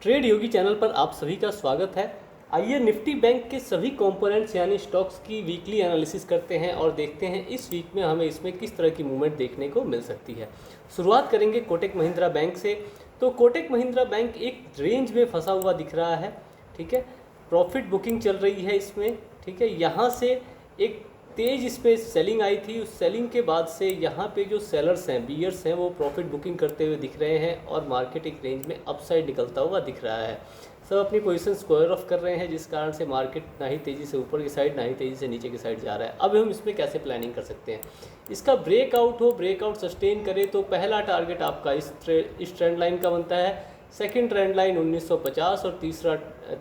Trade योगी channel पर आप सभी का स्वागत है। आइए निफ्टी बैंक के सभी कंपोनेंट्स यानी स्टॉक्स की वीकली एनालिसिस करते हैं और देखते हैं इस वीक में हमें इसमें किस तरह की मूवमेंट देखने को मिल सकती है। शुरुआत करेंगे कोटक महिंद्रा बैंक से। तो कोटक महिंद्रा बैंक एक रेंज में फंसा हुआ दिख रहा है, ठीक है। प्रॉफिट बुकिंग चल रही है इसमें, ठीक है। यहाँ से एक तेज इस पर सेलिंग आई थी, उस सेलिंग के बाद से यहाँ पे जो सेलर्स हैं, बीयर्स हैं, वो प्रॉफिट बुकिंग करते हुए दिख रहे हैं और मार्केट एक रेंज में अपसाइड निकलता हुआ दिख रहा है। सब अपनी पोजीशन स्क्वायर ऑफ कर रहे हैं, जिस कारण से मार्केट ना ही तेज़ी से ऊपर की साइड ना ही तेज़ी से नीचे की साइड जा रहा है। अब हम इसमें कैसे प्लानिंग कर सकते हैं, इसका ब्रेकआउट सस्टेन करे तो पहला टारगेट आपका इस ट्रेंड लाइन का बनता है, सेकेंड ट्रेंड लाइन 1950 और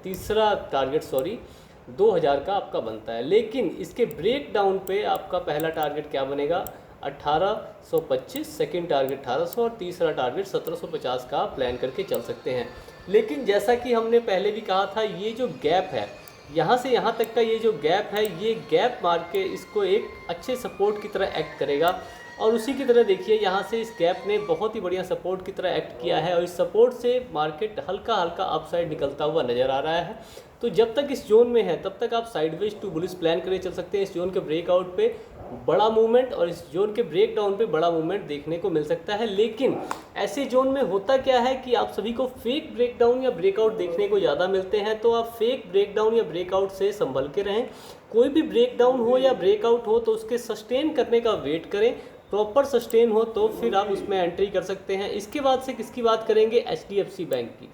तीसरा टारगेट 2000 का आपका बनता है। लेकिन इसके ब्रेक डाउन पे आपका पहला टारगेट क्या बनेगा, 1825, सेकेंड टारगेट 1800 और तीसरा टारगेट 1750 का आप प्लान करके चल सकते हैं। लेकिन जैसा कि हमने पहले भी कहा था, ये जो गैप है यहाँ से यहाँ तक का, ये जो गैप है, ये गैप मार के इसको एक अच्छे सपोर्ट की तरह एक्ट करेगा। और उसी की तरह देखिए, यहाँ से इस गैप ने बहुत ही बढ़िया सपोर्ट की तरह एक्ट किया है और इस सपोर्ट से मार्केट हल्का हल्का अपसाइड निकलता हुआ नज़र आ रहा है। तो जब तक इस जोन में है तब तक आप साइडवेज टू बुलिश प्लान करके चल सकते हैं। इस जोन के ब्रेकआउट पे बड़ा मूवमेंट और इस जोन के ब्रेक डाउन पे बड़ा मूवमेंट देखने को मिल सकता है। लेकिन ऐसे जोन में होता क्या है कि आप सभी को फेक ब्रेक डाउन या ब्रेकआउट देखने को ज़्यादा मिलते हैं, तो आप फेक ब्रेक डाउन या ब्रेकआउट से संभल के रहें। कोई भी ब्रेक डाउन हो या ब्रेकआउट हो तो उसके सस्टेन करने का वेट करें, प्रॉपर सस्टेन हो तो फिर आप उसमें एंट्री कर सकते हैं। इसके बाद से किसकी बात करेंगे, HDFC बैंक की।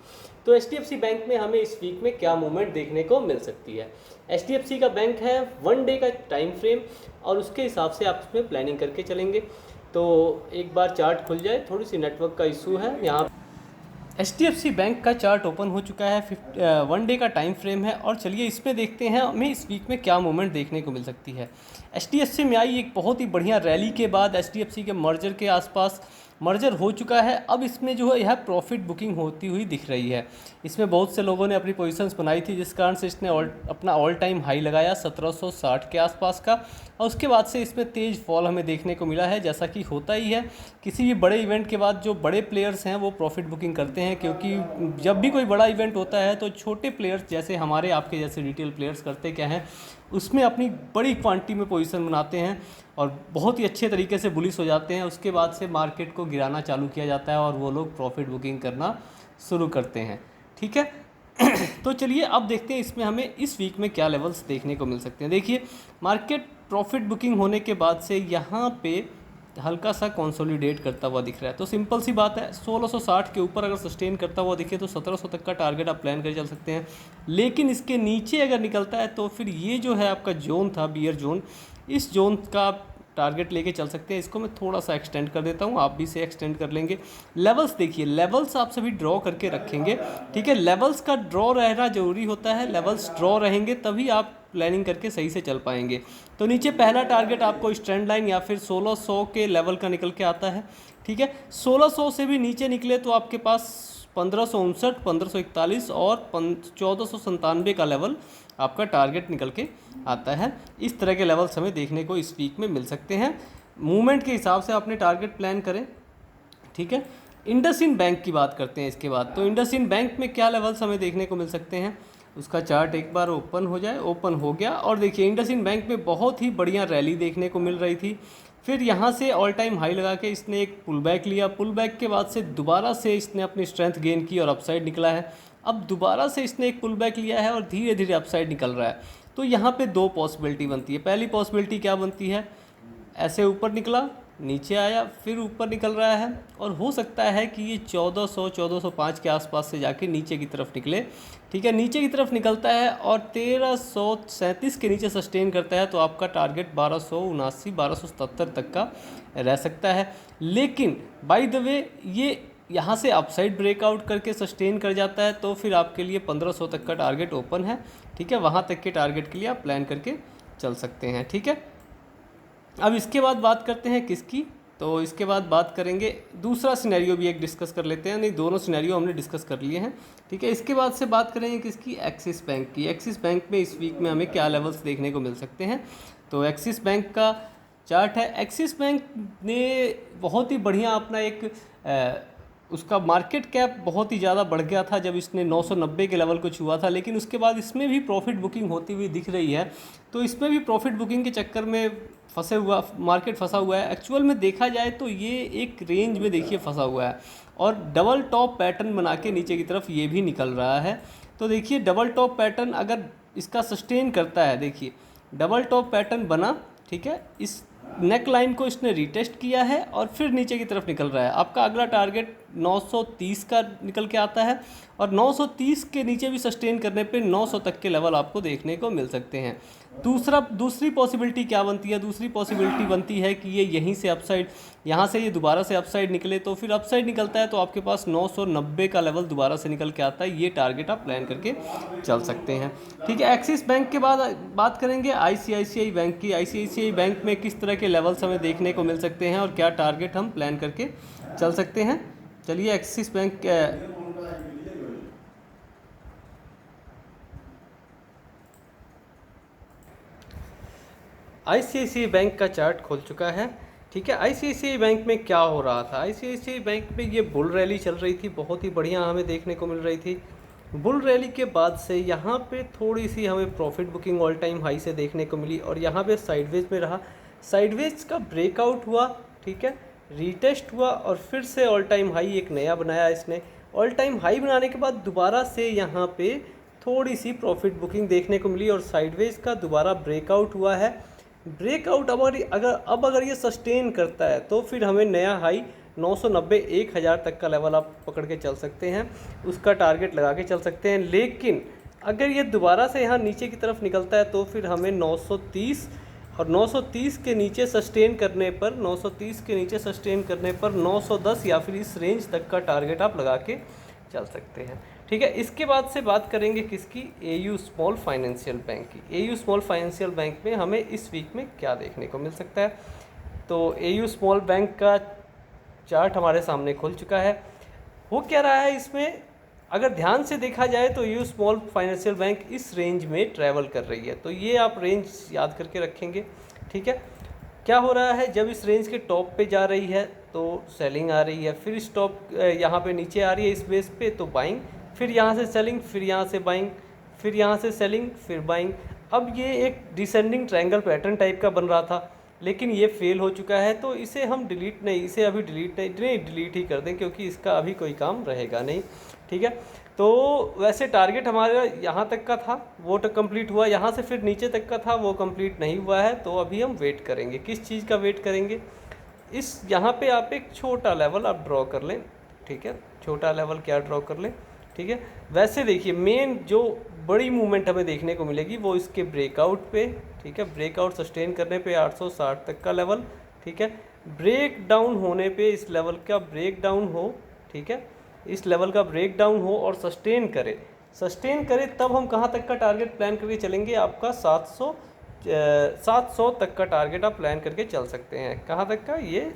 तो HDFC बैंक में हमें इस वीक में क्या मूवमेंट देखने को मिल सकती है। HDFC का बैंक है 1 डे का टाइम फ्रेम और उसके हिसाब से आप इसमें प्लानिंग करके चलेंगे। तो एक बार चार्ट खुल जाए, थोड़ी सी नेटवर्क का इशू है यहाँ। HDFC बैंक का चार्ट ओपन हो चुका है, 1 डे का टाइम फ्रेम है और चलिए इसमें देखते हैं हमें इस वीक में क्या मूवमेंट देखने को मिल सकती है। HDFC में आई एक बहुत ही बढ़िया रैली के बाद HDFC के मर्जर के आसपास मर्जर हो चुका है। अब इसमें जो है यह प्रॉफिट बुकिंग होती हुई दिख रही है। इसमें बहुत से लोगों ने अपनी पोजीशंस बनाई थी, जिस कारण से इसने अपना ऑल टाइम हाई लगाया 1760 के आसपास का और उसके बाद से इसमें तेज़ फॉल हमें देखने को मिला है। जैसा कि होता ही है किसी भी बड़े इवेंट के बाद, जो बड़े प्लेयर्स हैं वो प्रॉफिट बुकिंग करते हैं, क्योंकि जब भी कोई बड़ा इवेंट होता है तो छोटे प्लेयर्स जैसे हमारे आपके जैसे रिटेल प्लेयर्स करते क्या हैं, उसमें अपनी बड़ी क्वांटिटी में पोजीशन बनाते हैं और बहुत ही अच्छे तरीके से बुलिश हो जाते हैं। उसके बाद से मार्केट को गिराना चालू किया जाता है और वो लोग प्रॉफिट बुकिंग करना शुरू करते हैं, ठीक है। तो चलिए अब देखते हैं इसमें हमें इस वीक में क्या लेवल्स देखने को मिल सकते हैं। देखिए मार्केट प्रॉफिट बुकिंग होने के बाद से यहाँ पे हल्का सा कंसोलिडेट करता हुआ दिख रहा है। तो सिंपल सी बात है, 1660 के ऊपर अगर सस्टेन करता हुआ दिखे तो 1700 तक का टारगेट आप प्लान कर चल सकते हैं। लेकिन इसके नीचे अगर निकलता है तो फिर ये जो है आपका जोन था, बियर जोन, इस जोन का टारगेट लेके चल सकते हैं। इसको मैं थोड़ा सा एक्सटेंड कर देता हूँ, आप भी इसे एक्सटेंड कर लेंगे। लेवल्स देखिए, लेवल्स आप सभी ड्रॉ करके रखेंगे, ठीक है। लेवल्स का ड्रॉ रहना जरूरी होता है, लेवल्स ड्रॉ रहेंगे तभी आप प्लानिंग करके सही से चल पाएंगे। तो नीचे पहला टारगेट आपको इस ट्रेंड लाइन या फिर 1600 के लेवल का निकल के आता है, ठीक है। 1600 से भी नीचे निकले तो आपके पास 1559, 1541 और 1497 का लेवल आपका टारगेट निकल के आता है। इस तरह के लेवल्स हमें देखने को इस वीक में मिल सकते हैं। मूवमेंट के हिसाब से अपने टारगेट प्लान करें, ठीक है। इंडसइंड बैंक की बात करते हैं इसके बाद। तो इंडसइंड बैंक में क्या लेवल्स हमें देखने को मिल सकते हैं, उसका चार्ट एक बार ओपन हो जाए। ओपन हो गया और देखिए इंडसइंड बैंक में बहुत ही बढ़िया रैली देखने को मिल रही थी। फिर यहाँ से ऑल टाइम हाई लगा के इसने एक पुल बैक लिया, पुल बैक के बाद से दोबारा से इसने अपनी स्ट्रेंथ गेन की और अपसाइड निकला है। अब दोबारा से इसने एक पुल बैक लिया है और धीरे धीरे अपसाइड निकल रहा है। तो यहाँ पे दो पॉसिबिलिटी बनती है। पहली पॉसिबिलिटी क्या बनती है, ऐसे ऊपर निकला, नीचे आया, फिर ऊपर निकल रहा है और हो सकता है कि ये 1400 1405 के आसपास से जाके नीचे की तरफ निकले, ठीक है। नीचे की तरफ निकलता है और 1337 के नीचे सस्टेन करता है तो आपका टारगेट 1279 1277 तक का रह सकता है। लेकिन बाय द वे ये यहाँ से अपसाइड ब्रेकआउट करके सस्टेन कर जाता है तो फिर आपके लिए 1500 तक का टारगेट ओपन है, ठीक है। वहाँ तक के टारगेट के लिए आप प्लान करके चल सकते हैं, ठीक है। अब इसके बाद बात करते हैं किसकी, तो इसके बाद बात करेंगे दूसरा सिनेरियो भी एक डिस्कस कर लेते हैं। नहीं, दोनों सिनेरियो हमने डिस्कस कर लिए हैं, ठीक है। इसके बाद से बात करेंगे किसकी, एक्सिस बैंक की। एक्सिस बैंक में इस वीक में हमें क्या लेवल्स देखने को मिल सकते हैं। तो एक्सिस बैंक का चार्ट है। एक्सिस बैंक ने बहुत ही बढ़िया अपना एक उसका मार्केट कैप बहुत ही ज़्यादा बढ़ गया था जब इसने 990 के लेवल को छुआ था, लेकिन उसके बाद इसमें भी प्रॉफिट बुकिंग होती हुई दिख रही है। तो इसमें भी प्रॉफिट बुकिंग के चक्कर में मार्केट फंसा हुआ है। एक्चुअल में देखा जाए तो ये एक रेंज में देखिए फंसा हुआ है और डबल टॉप पैटर्न बना के नीचे की तरफ ये भी निकल रहा है। तो देखिए डबल टॉप पैटर्न अगर इसका सस्टेन करता है, देखिए डबल टॉप पैटर्न बना, ठीक है, इस नेक लाइन को इसने रीटेस्ट किया है और फिर नीचे की तरफ निकल रहा है। आपका अगला टारगेट 930 का निकल के आता है और 930 के नीचे भी सस्टेन करने पे 900 तक के लेवल आपको देखने को मिल सकते हैं। दूसरी पॉसिबिलिटी क्या बनती है? दूसरी पॉसिबिलिटी बनती है कि ये यहीं से अपसाइड, यहाँ से ये दोबारा से अपसाइड निकले, तो फिर अपसाइड निकलता है तो आपके पास 990 का लेवल दोबारा से निकल के आता है। ये टारगेट आप प्लान करके चल सकते हैं, ठीक है। एक्सिस बैंक के बाद बात करेंगे आईसीआईसीआई बैंक की। आईसीआईसीआई बैंक में किस तरह के लेवल्स हमें देखने को मिल सकते हैं और क्या टारगेट हम प्लान करके चल सकते हैं। चलिए एक्सिस बैंक आईसीआईसीआई बैंक का चार्ट खोल चुका है, ठीक है। आईसीआईसीआई बैंक में क्या हो रहा था? आईसीआईसीआई बैंक में ये बुल रैली चल रही थी, बहुत ही बढ़िया हमें देखने को मिल रही थी। बुल रैली के बाद से यहाँ पे थोड़ी सी हमें profit booking all time high से देखने को मिली और यहाँ पे साइडवेज में रहा। साइडवेज का ब्रेकआउट हुआ, ठीक है, रीटेस्ट हुआ और फिर से ऑल टाइम हाई एक नया बनाया इसने। ऑल टाइम हाई बनाने के बाद दोबारा से यहाँ पे थोड़ी सी प्रॉफिट बुकिंग देखने को मिली और साइडवेज का दोबारा ब्रेकआउट हुआ है। ब्रेकआउट अगर ये सस्टेन करता है तो फिर हमें नया हाई 990 1000 तक का लेवल आप पकड़ के चल सकते हैं, उसका टारगेट लगा के चल सकते हैं। लेकिन अगर ये दोबारा से यहाँ नीचे की तरफ निकलता है तो फिर हमें 930 और 930 के नीचे सस्टेन करने पर 910 या फिर इस रेंज तक का टारगेट आप लगा के चल सकते हैं, ठीक है। इसके बाद से बात करेंगे किसकी? एयू स्मॉल फाइनेंशियल बैंक की। एयू स्मॉल फाइनेंशियल बैंक में हमें इस वीक में क्या देखने को मिल सकता है? तो एयू स्मॉल बैंक का चार्ट हमारे सामने खुल चुका है। वो क्या रहा है इसमें? अगर ध्यान से देखा जाए तो एयू स्मॉल फाइनेंशियल बैंक इस रेंज में ट्रैवल कर रही है, तो ये आप रेंज याद करके रखेंगे, ठीक है। क्या हो रहा है? जब इस रेंज के टॉप पे जा रही है तो सेलिंग आ रही है, फिर इस टॉप यहाँ पे नीचे आ रही है इस बेस पे तो बाइंग, फिर यहाँ से सेलिंग, फिर यहाँ से बाइंग, फिर यहाँ से सेलिंग, फिर बाइंग। अब ये एक डिसेंडिंग ट्रायंगल पैटर्न टाइप का बन रहा था, लेकिन ये फेल हो चुका है। तो इसे हम डिलीट ही कर दें क्योंकि इसका अभी कोई काम रहेगा नहीं, ठीक है। तो वैसे टारगेट हमारा यहाँ तक का था, वो तो कंप्लीट हुआ। यहाँ से फिर नीचे तक का था, वो कंप्लीट नहीं हुआ है। तो अभी हम वेट करेंगे। किस चीज़ का वेट करेंगे? इस यहाँ पे आप एक छोटा लेवल आप ड्रॉ कर लें, ठीक है। छोटा लेवल क्या ड्रॉ कर लें, ठीक है। वैसे देखिए मेन जो बड़ी मूवमेंट हमें देखने को मिलेगी वो इसके ब्रेकआउट पे, ठीक है। ब्रेकआउट सस्टेन करने पे 860 तक का लेवल, ठीक है। ब्रेक डाउन होने पे इस लेवल का ब्रेक डाउन हो, ठीक है, इस लेवल का ब्रेक डाउन हो और सस्टेन करे तब हम कहाँ तक का टारगेट प्लान करके चलेंगे? आपका 700 तक का टारगेट आप प्लान करके चल सकते हैं। कहाँ तक का? ये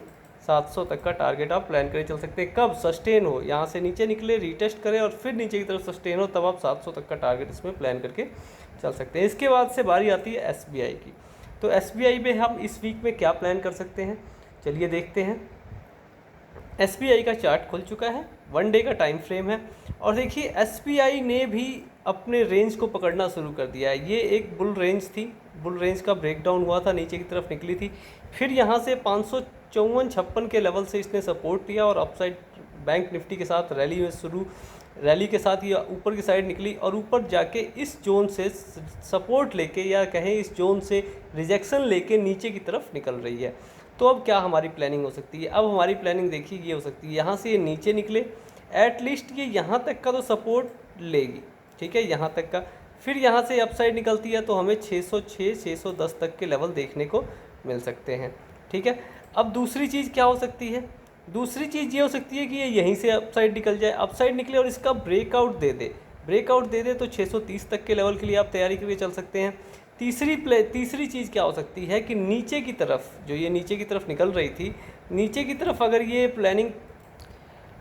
700 तक का टारगेट आप प्लान करके चल सकते हैं। कब? सस्टेन हो, यहाँ से नीचे निकले, रीटेस्ट करें और फिर नीचे की तरफ सस्टेन हो, तब आप 700 तक का टारगेट इसमें प्लान करके चल सकते हैं। इसके बाद से बारी आती है एसबीआई की। तो एसबीआई में हम इस वीक में क्या प्लान कर सकते हैं, चलिए देखते हैं। एसबीआई का चार्ट खुल चुका है, 1 डे का टाइम फ्रेम है और देखिए एसबीआई ने भी अपने रेंज को पकड़ना शुरू कर दिया है। ये एक बुल रेंज थी, बुल रेंज का ब्रेकडाउन हुआ था, नीचे की तरफ निकली थी, फिर यहाँ से 554-56 के लेवल से इसने सपोर्ट दिया और अपसाइड बैंक निफ्टी के साथ रैली के साथ ये ऊपर की साइड निकली और ऊपर जाके इस जोन से सपोर्ट लेके या कहें इस जोन से रिजेक्शन लेके नीचे की तरफ निकल रही है। तो अब क्या हमारी प्लानिंग हो सकती है? अब हमारी प्लानिंग देखिए ये हो सकती है, यहाँ से ये नीचे निकले, एटलीस्ट ये यहाँ तक का तो सपोर्ट लेगी, ठीक है, यहाँ तक का। फिर यहाँ से अपसाइड निकलती है तो हमें 606-610 तक के लेवल देखने को मिल सकते हैं, ठीक है। अब दूसरी चीज़ क्या हो सकती है? दूसरी चीज़ ये हो सकती है कि ये यहीं से अपसाइड निकल जाए, अपसाइड निकले और इसका ब्रेकआउट दे दे तो 630 तक के लेवल के लिए आप तैयारी करके चल सकते हैं। तीसरी चीज़ क्या हो सकती है कि नीचे की तरफ, जो ये नीचे की तरफ निकल रही थी, नीचे की तरफ अगर ये प्लानिंग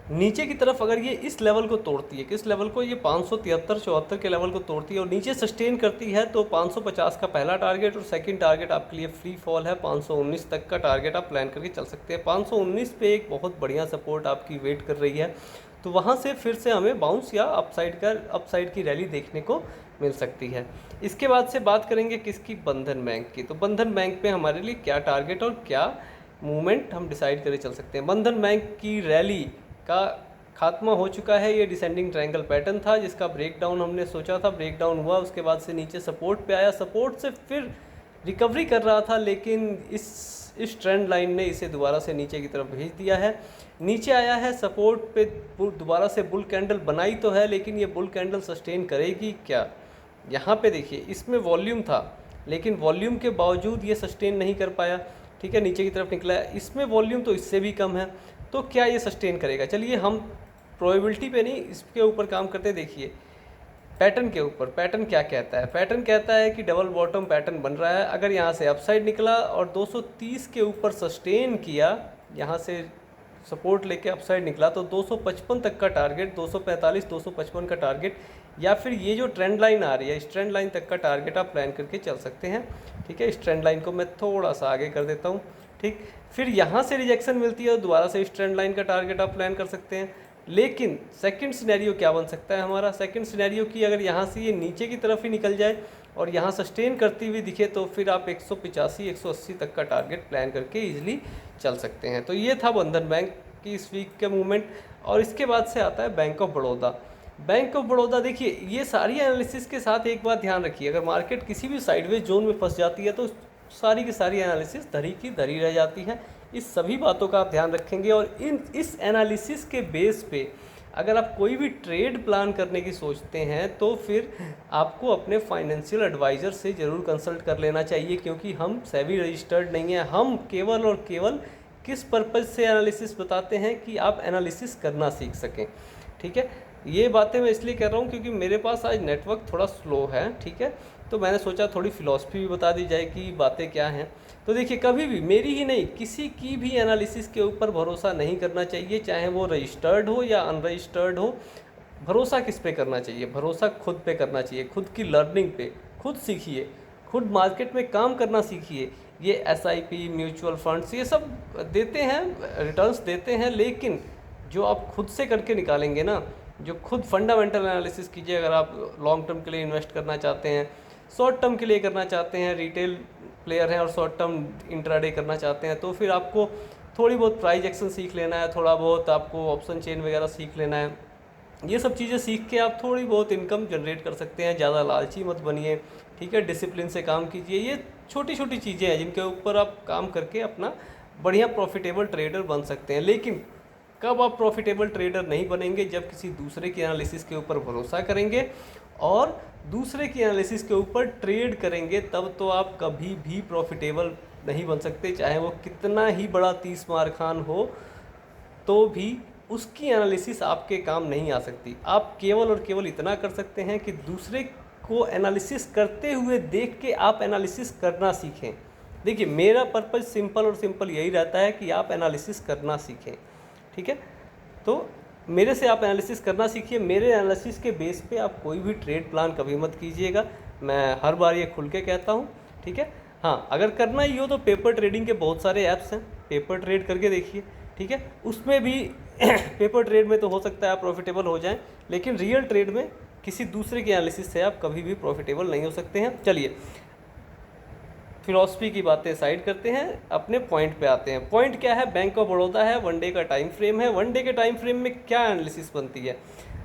नीचे की तरफ अगर ये इस लेवल को तोड़ती है, किस लेवल को, ये 573-74 के लेवल को तोड़ती है और नीचे सस्टेन करती है, तो 550 का पहला टारगेट और सेकंड टारगेट आपके लिए फ्री फॉल है। 519 तक का टारगेट आप प्लान करके चल सकते हैं। 519 पे एक बहुत बढ़िया सपोर्ट आपकी वेट कर रही है, तो वहाँ से फिर से हमें बाउंस या अपसाइड की रैली देखने को मिल सकती है। इसके बाद से बात करेंगे किसकी, बंधन बैंक की। तो बंधन बैंक पे हमारे लिए क्या टारगेट और क्या मूवमेंट हम डिसाइड करके चल सकते हैं। बंधन बैंक की रैली का खात्मा हो चुका है। ये डिसेंडिंग ट्रायंगल पैटर्न था जिसका ब्रेकडाउन हमने सोचा था, ब्रेकडाउन हुआ, उसके बाद से नीचे सपोर्ट पे आया, सपोर्ट से फिर रिकवरी कर रहा था, लेकिन इस ट्रेंड लाइन ने इसे दोबारा से नीचे की तरफ भेज दिया है। नीचे आया है, सपोर्ट पे दोबारा से बुल कैंडल बनाई तो है, लेकिन ये बुल कैंडल सस्टेन करेगी क्या। यहाँ पे देखिए, इसमें वॉल्यूम था, लेकिन वॉल्यूम के बावजूद ये सस्टेन नहीं कर पाया, ठीक है, नीचे की तरफ निकला है। इसमें वॉल्यूम तो इससे भी कम है, तो क्या ये सस्टेन करेगा। चलिए हम प्रोबेबिलिटी पे नहीं, इसके ऊपर काम करते। देखिए पैटर्न के ऊपर, पैटर्न क्या कहता है, पैटर्न कहता है कि डबल बॉटम पैटर्न बन रहा है। अगर यहाँ से अपसाइड निकला और 230 के ऊपर सस्टेन किया, यहाँ से सपोर्ट लेके अपसाइड निकला, तो 255 तक का टारगेट, 245 255 का टारगेट, या फिर ये जो ट्रेंड लाइन आ रही है इस ट्रेंड लाइन तक का टारगेट आप प्लान करके चल सकते हैं, ठीक है। इस ट्रेंड लाइन को मैं थोड़ा सा आगे कर देता हूँ, ठीक। फिर यहाँ से रिजेक्शन मिलती है, दोबारा से इस ट्रेंड लाइन का टारगेट आप प्लान कर सकते हैं। लेकिन सेकंड सिनेरियो क्या बन सकता है हमारा, सेकंड सिनेरियो की अगर यहाँ से ये नीचे की तरफ ही निकल जाए और यहाँ सस्टेन करती हुई दिखे, तो फिर आप 185 180 तक का टारगेट प्लान करके ईजिली चल सकते हैं। तो ये था बंधन बैंक की इस वीक का मूवमेंट। और इसके बाद से आता है bank of Baroda. Bank of Baroda, देखिए ये सारी एनालिसिस के साथ एक बात ध्यान रखिए, अगर मार्केट किसी भी साइडवेज जोन में फंस जाती है तो सारी की सारी एनालिसिस धरी की धरी रह जाती है। इस सभी बातों का आप ध्यान रखेंगे और इस एनालिसिस के बेस पे अगर आप कोई भी ट्रेड प्लान करने की सोचते हैं तो फिर आपको अपने फाइनेंशियल एडवाइज़र से ज़रूर कंसल्ट कर लेना चाहिए, क्योंकि हम सेबी रजिस्टर्ड नहीं हैं। हम केवल और केवल किस पर्पज़ से एनालिसिस बताते हैं कि आप एनालिसिस करना सीख सकें, ठीक है। ये बातें मैं इसलिए कर रहा हूँ क्योंकि मेरे पास आज नेटवर्क थोड़ा स्लो है, ठीक है, तो मैंने सोचा थोड़ी फिलॉसफी भी बता दी जाए कि बातें क्या हैं। तो देखिए, कभी भी मेरी ही नहीं किसी की भी एनालिसिस के ऊपर भरोसा नहीं करना चाहिए, चाहे वो रजिस्टर्ड हो या अनरजिस्टर्ड हो। भरोसा किस पे करना चाहिए, भरोसा खुद पे करना चाहिए, खुद की लर्निंग पे। खुद सीखिए, खुद मार्केट में काम करना सीखिए। ये SIP, म्यूचुअल फंड्स, ये सब देते हैं, रिटर्न्स देते हैं, लेकिन जो आप खुद से करके निकालेंगे ना, जो खुद फंडामेंटल एनालिसिस कीजिए। अगर आप लॉन्ग टर्म के लिए इन्वेस्ट करना चाहते हैं, शॉर्ट टर्म के लिए करना चाहते हैं, रिटेल प्लेयर हैं और शॉर्ट टर्म इंट्राडे करना चाहते हैं, तो फिर आपको थोड़ी बहुत प्राइस एक्शन सीख लेना है, थोड़ा बहुत आपको ऑप्शन चेन वगैरह सीख लेना है। ये सब चीज़ें सीख के आप थोड़ी बहुत इनकम जनरेट कर सकते हैं। ज़्यादा लालची मत बनिए, ठीक है, डिसिप्लिन से काम कीजिए। ये छोटी छोटी चीज़ें हैं जिनके ऊपर आप काम करके अपना बढ़िया प्रॉफिटेबल ट्रेडर बन सकते हैं। लेकिन कब आप प्रॉफिटेबल ट्रेडर नहीं बनेंगे, जब किसी दूसरे की एनालिसिस के ऊपर भरोसा करेंगे और दूसरे की एनालिसिस के ऊपर ट्रेड करेंगे, तब तो आप कभी भी प्रॉफिटेबल नहीं बन सकते। चाहे वो कितना ही बड़ा 30 मार खान हो, तो भी उसकी एनालिसिस आपके काम नहीं आ सकती। आप केवल और केवल इतना कर सकते हैं कि दूसरे को एनालिसिस करते हुए देख के आप एनालिसिस करना सीखें। देखिए, मेरा पर्पज़ सिंपल और सिंपल यही रहता है कि आप एनालिसिस करना सीखें, ठीक है। तो मेरे से आप एनालिसिस करना सीखिए। मेरे एनालिसिस के बेस पे आप कोई भी ट्रेड प्लान कभी मत कीजिएगा, मैं हर बार ये खुल के कहता हूँ, ठीक है। हाँ, अगर करना ही हो तो पेपर ट्रेडिंग के बहुत सारे ऐप्स हैं, पेपर ट्रेड करके देखिए, ठीक है। उसमें भी पेपर ट्रेड में तो हो सकता है आप प्रॉफिटेबल हो जाएं, लेकिन रियल ट्रेड में किसी दूसरे की एनालिसिस से आप कभी भी प्रॉफिटेबल नहीं हो सकते हैं। चलिए, फिलॉसफी की बातें साइड करते हैं, अपने पॉइंट पे आते हैं। पॉइंट क्या है, बैंक ऑफ बड़ौदा है, 1 डे का टाइम फ्रेम है। 1 डे के टाइम फ्रेम में क्या एनालिसिस बनती है।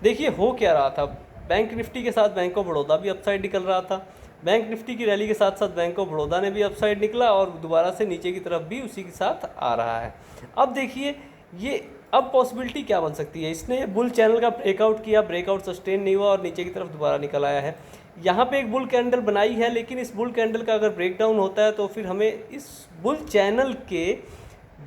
देखिए, हो क्या रहा था, बैंक निफ्टी के साथ बैंक ऑफ बड़ौदा भी अपसाइड निकल रहा था। बैंक निफ्टी की रैली के साथ साथ बैंक ऑफ बड़ौदा ने भी अपसाइड निकला और दोबारा से नीचे की तरफ भी उसी के साथ आ रहा है। अब देखिए, ये अब पॉसिबिलिटी क्या बन सकती है, इसने बुल चैनल का ब्रेकआउट किया, ब्रेकआउट सस्टेन नहीं हुआ और नीचे की तरफ दोबारा निकल आया है। यहाँ पे एक बुल कैंडल बनाई है, लेकिन इस बुल कैंडल का अगर ब्रेकडाउन होता है तो फिर हमें इस बुल चैनल के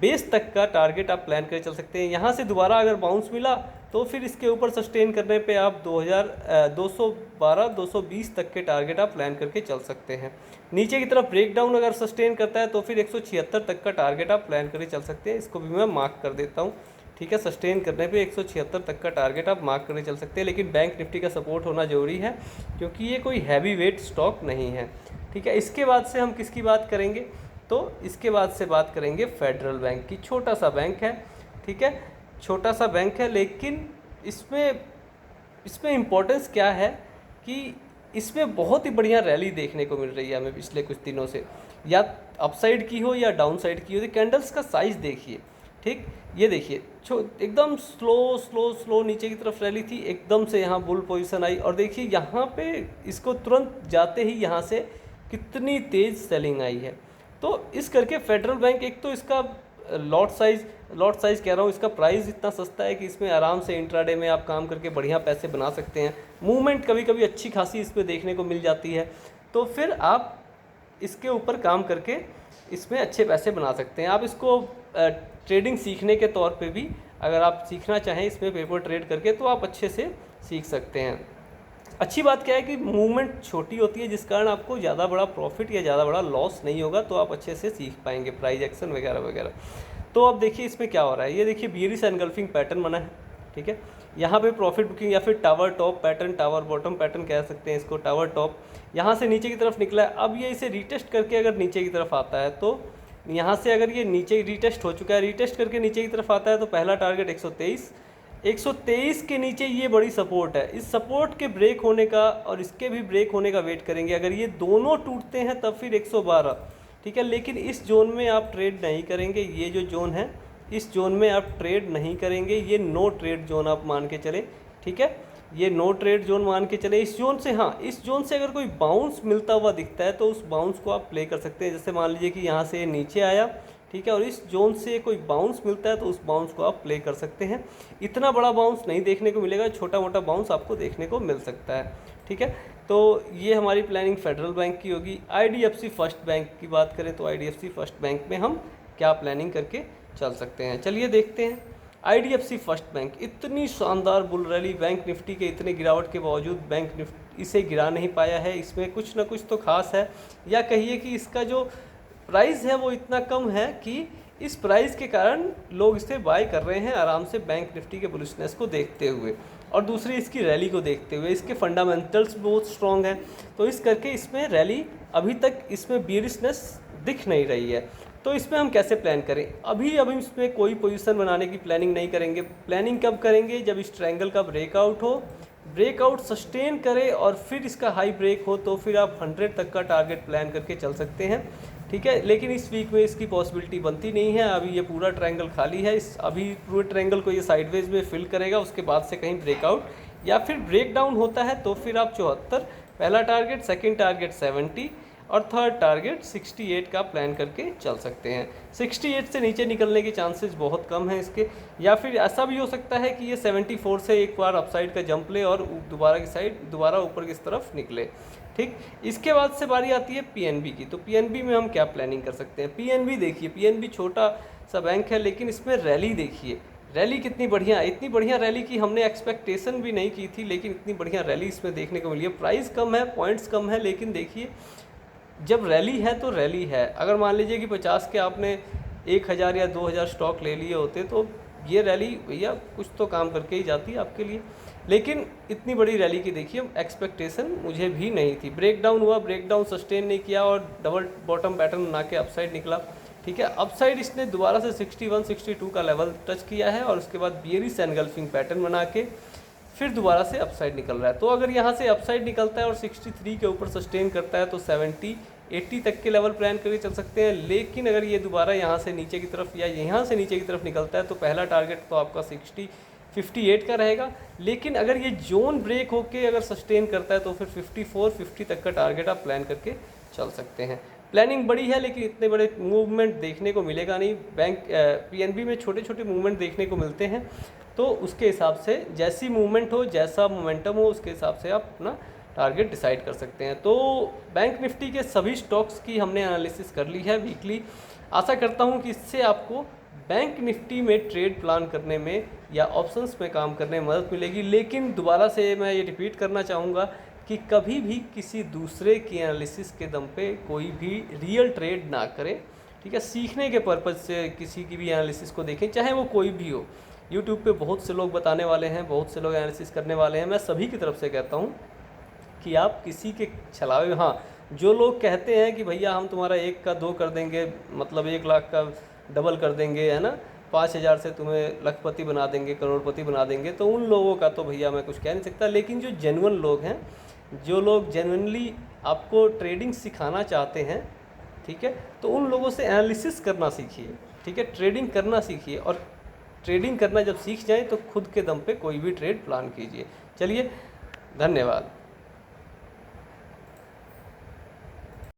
बेस तक का टारगेट आप प्लान कर चल सकते हैं। यहाँ से दोबारा अगर बाउंस मिला तो फिर इसके ऊपर सस्टेन करने पे आप 212-220 तक के टारगेट आप प्लान करके चल सकते हैं। नीचे की तरफ ब्रेकडाउन अगर सस्टेन करता है तो फिर 176 तक का टारगेट आप प्लान करके चल सकते हैं। इसको भी मैं मार्क कर देता हूँ, ठीक है, सस्टेन करने पे 176 तक का टारगेट आप मार्क करके चल सकते हैं, लेकिन बैंक निफ्टी का सपोर्ट होना ज़रूरी है क्योंकि ये कोई हैवी वेट स्टॉक नहीं है। ठीक है, इसके बाद से हम किसकी बात करेंगे, तो इसके बाद से बात करेंगे फेडरल बैंक की। छोटा सा बैंक है, ठीक है, छोटा सा बैंक है, लेकिन इसमें इम्पोर्टेंस क्या है कि इसमें बहुत ही बढ़िया रैली देखने को मिल रही है हमें पिछले कुछ दिनों से, या अपसाइड की हो या डाउन साइड की हो। कैंडल्स का साइज़ देखिए, ठीक, ये देखिए, एकदम स्लो नीचे की तरफ रैली थी, एकदम से यहाँ बुल पोजीशन आई, और देखिए यहाँ पे इसको तुरंत जाते ही यहाँ से कितनी तेज़ सेलिंग आई है। तो इस करके फेडरल बैंक, एक तो इसका लॉट साइज़ कह रहा हूँ, इसका प्राइस इतना सस्ता है कि इसमें आराम से इंट्राडे में आप काम करके बढ़िया पैसे बना सकते हैं। मूवमेंट कभी कभी अच्छी खासी इसमें देखने को मिल जाती है, तो फिर आप इसके ऊपर काम करके इसमें अच्छे पैसे बना सकते हैं। आप इसको ट्रेडिंग सीखने के तौर पे भी, अगर आप सीखना चाहें इसमें पेपर ट्रेड करके, तो आप अच्छे से सीख सकते हैं। अच्छी बात क्या है कि मूवमेंट छोटी होती है, जिस कारण आपको ज़्यादा बड़ा प्रॉफिट या ज़्यादा बड़ा लॉस नहीं होगा, तो आप अच्छे से सीख पाएंगे प्राइस एक्शन वगैरह वगैरह। तो अब देखिए इसमें क्या हो रहा है, ये देखिए बियरिश एनगल्फिंग पैटर्न बना है, ठीक है, यहाँ पे प्रॉफिट बुकिंग या फिर tower top pattern, tower bottom pattern कह सकते हैं इसको, टावर टॉप यहाँ से नीचे की तरफ निकला है। अब ये इसे रीटेस्ट करके अगर नीचे की तरफ आता है, तो यहाँ से अगर ये नीचे रीटेस्ट हो चुका है, रीटेस्ट करके नीचे की तरफ आता है, तो पहला टारगेट 123 के नीचे ये बड़ी सपोर्ट है। इस सपोर्ट के ब्रेक होने का और इसके भी ब्रेक होने का वेट करेंगे। अगर ये दोनों टूटते हैं तब फिर 112, ठीक है, लेकिन इस जोन में आप ट्रेड नहीं करेंगे। ये जो जोन है, इस जोन में आप ट्रेड नहीं करेंगे, ये नो ट्रेड जोन आप मान के चले, ठीक है, ये नो ट्रेड जोन मान के चले। इस जोन से, हाँ, इस जोन से अगर कोई बाउंस मिलता हुआ दिखता है तो उस बाउंस को आप प्ले कर सकते हैं। जैसे मान लीजिए कि यहाँ से नीचे आया, ठीक है, और इस जोन से कोई बाउंस मिलता है तो उस बाउंस को आप प्ले कर सकते हैं। इतना बड़ा बाउंस नहीं देखने को मिलेगा, छोटा मोटा बाउंस आपको देखने को मिल सकता है, ठीक है। तो ये हमारी प्लानिंग फेडरल बैंक की होगी। IDFC फर्स्ट बैंक की बात करें तो IDFC फर्स्ट बैंक में हम क्या प्लानिंग करके चल सकते हैं, चलिए देखते हैं। IDFC फर्स्ट बैंक, इतनी शानदार बुल रैली, बैंक निफ्टी के इतने गिरावट के बावजूद बैंक निफ्टी इसे गिरा नहीं पाया है। इसमें कुछ ना कुछ तो खास है, या कहिए कि इसका जो प्राइस है वो इतना कम है कि इस प्राइस के कारण लोग इसे बाय कर रहे हैं आराम से, बैंक निफ्टी के बुलिशनेस को देखते हुए, और दूसरी इसकी रैली को देखते हुए। इसके फंडामेंटल्स बहुत स्ट्रॉन्ग हैं, तो इस करके इसमें रैली अभी तक इसमें बियरिशनेस दिख नहीं रही है। तो इसमें हम कैसे प्लान करें, अभी इसमें कोई पोजीशन बनाने की प्लानिंग नहीं करेंगे। प्लानिंग कब करेंगे, जब इस ट्रायंगल का ब्रेकआउट हो, ब्रेकआउट सस्टेन करे और फिर इसका हाई ब्रेक हो, तो फिर आप 100 तक का टारगेट प्लान करके चल सकते हैं, ठीक है। लेकिन इस वीक में इसकी पॉसिबिलिटी बनती नहीं है। अभी ये पूरा ट्रायंगल खाली है, अभी पूरे ट्रायंगल को ये साइडवेज में फिल करेगा, उसके बाद से कहीं ब्रेकआउट या फिर ब्रेक डाउन होता है तो फिर आप 74 पहला टारगेट, सेकंड टारगेट 70 और थर्ड टारगेट 68 का प्लान करके चल सकते हैं। 68 से नीचे निकलने के चांसेस बहुत कम हैं इसके, या फिर ऐसा भी हो सकता है कि ये 74 से एक बार अपसाइड का जंप ले और दोबारा ऊपर की तरफ निकले, ठीक। इसके बाद से बारी आती है PNB की। तो PNB में हम क्या प्लानिंग कर सकते हैं। PNB देखिए, PNB छोटा सा बैंक है, लेकिन इसमें रैली देखिए, रैली कितनी बढ़िया, इतनी बढ़िया रैली की हमने एक्सपेक्टेशन भी नहीं की थी, लेकिन इतनी बढ़िया रैली इसमें देखने को मिली है। प्राइस कम है, पॉइंट्स कम है, लेकिन देखिए जब रैली है तो रैली है। अगर मान लीजिए कि 50 के आपने 1000 या 2000 स्टॉक ले लिए होते तो ये रैली भैया कुछ तो काम करके ही जाती आपके लिए, लेकिन इतनी बड़ी रैली की देखिए एक्सपेक्टेशन मुझे भी नहीं थी। ब्रेकडाउन हुआ, ब्रेकडाउन सस्टेन नहीं किया और डबल बॉटम पैटर्न बना के अपसाइड निकला, ठीक है। अपसाइड इसने दोबारा से 61-62 का लेवल टच किया है और उसके बाद बियरिश एनगल्फिंग पैटर्न बना के फिर दोबारा से अपसाइड निकल रहा है। तो अगर यहाँ से अपसाइड निकलता है और 63 के ऊपर सस्टेन करता है तो 70-80 तक के लेवल प्लान करके चल सकते हैं। लेकिन अगर ये दोबारा यहाँ से नीचे की तरफ या यहाँ से नीचे की तरफ निकलता है तो पहला टारगेट तो आपका 58 का रहेगा। लेकिन अगर ये जोन ब्रेक होके अगर सस्टेन करता है तो फिर 54-50 तक का टारगेट आप प्लान करके चल सकते हैं। प्लानिंग बड़ी है लेकिन इतने बड़े मूवमेंट देखने को मिलेगा नहीं। बैंक PNB में छोटे छोटे मूवमेंट देखने को मिलते हैं, तो उसके हिसाब से जैसी मूवमेंट हो, जैसा मोमेंटम हो, उसके हिसाब से आप अपना टारगेट डिसाइड कर सकते हैं। तो बैंक निफ्टी के सभी स्टॉक्स की हमने एनालिसिस कर ली है वीकली। आशा करता हूं कि इससे आपको बैंक निफ्टी में ट्रेड प्लान करने में या ऑप्शंस में काम करने में मदद मिलेगी। लेकिन दोबारा से मैं ये रिपीट करना चाहूँगा कि कभी भी किसी दूसरे की एनालिसिस के दम पे कोई भी रियल ट्रेड ना करें, ठीक है। सीखने के पर्पज़ से किसी की भी एनालिसिस को देखें, चाहे वो कोई भी हो। यूट्यूब पे बहुत से लोग बताने वाले हैं, बहुत से लोग एनालिसिस करने वाले हैं। मैं सभी की तरफ से कहता हूँ कि आप किसी के छलावे में, हाँ, जो लोग कहते हैं कि भैया हम तुम्हारा 1 का 2 कर देंगे, मतलब 1 लाख का डबल कर देंगे, है ना, 5,000 से तुम्हें लखपति बना देंगे, करोड़पति बना देंगे, तो उन लोगों का तो भैया मैं कुछ कह नहीं सकता। लेकिन जो जेन्युइन लोग हैं, जो लोग जेन्युइनली आपको ट्रेडिंग सिखाना चाहते हैं, ठीक है, तो उन लोगों से एनालिसिस करना सीखिए, ठीक है, ट्रेडिंग करना सीखिए। और ट्रेडिंग करना जब सीख जाएं तो खुद के दम पे कोई भी ट्रेड प्लान कीजिए। चलिए, धन्यवाद।